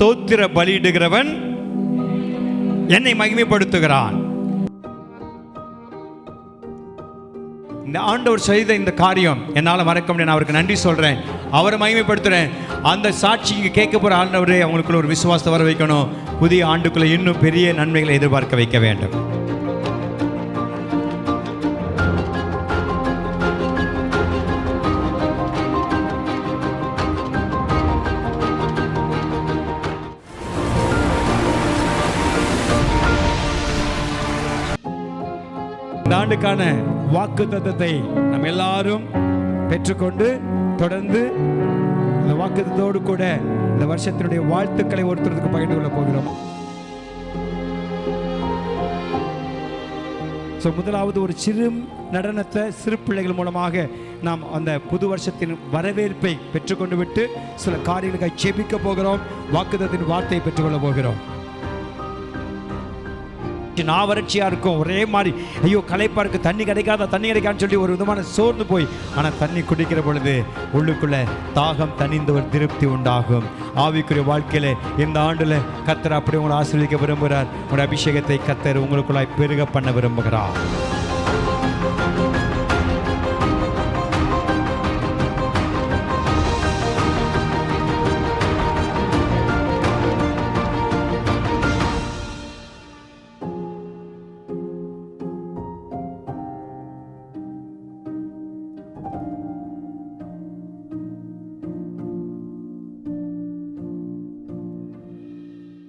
ஸ்தோத்திர பலியிடுகிறவன் என்னை மகிமைப்படுத்துகிறான். இந்த ஆண்டவர் செய்த இந்த காரியம் என்னால் மறக்க முடியாது. நான் அவருக்கு நன்றி சொல்றேன், அவரை மகிமைப்படுத்துறேன். அந்த சாட்சி இங்கே கேட்க போற ஆண்டவரே அவங்களுக்குள்ள ஒரு விசுவாசத்தை வர வைக்கணும். புதிய ஆண்டுக்குள்ள இன்னும் பெரிய நன்மைகளை எதிர்பார்க்க வைக்க வேண்டும். இந்த ஆண்டுக்கான வாக்குத்தத்தத்தை நம்ம எல்லாரும் பெற்றுக்கொண்டு தொடர்ந்து இந்த வாக்குத்தத்தோடு கூட இந்த வருஷத்தினுடைய வாழ்த்துக்களை ஒருத்தருக்கு பகிர்ந்து கொள்ள போகிறோம். முதலாவது ஒரு சிறு நடனத்தை சிறு பிள்ளைகள் மூலமாக நாம் அந்த புது வருஷத்தின் வரவேற்பை பெற்றுக்கொண்டு விட்டு சில காரியங்களுக்கு ஜெபிக்க போகிறோம். வாக்குத்தத்தின் வார்த்தையை பெற்றுக்கொள்ள போகிறோம். நான் வறட்சியா இருக்கும், ஒரே மாதிரி ஐயோ களைப்பா இருக்கு, தண்ணி கிடைக்கான்னு சொல்லி ஒரு விதமான சோர்ந்து போய், ஆனால் தண்ணி குடிக்கிற பொழுது உள்ளுக்குள்ள தாகம் தணிந்து ஒரு திருப்தி உண்டாகும். ஆவிக்குரிய வாழ்க்கையில இந்த ஆண்டுல கர்த்தர் அப்படி உங்களை ஆசீர்வதிக்க விரும்புகிறார். உங்களுடைய அபிஷேகத்தை கர்த்தர் உங்களுக்குள்ளாய் பெருக பண்ண விரும்புகிறார்.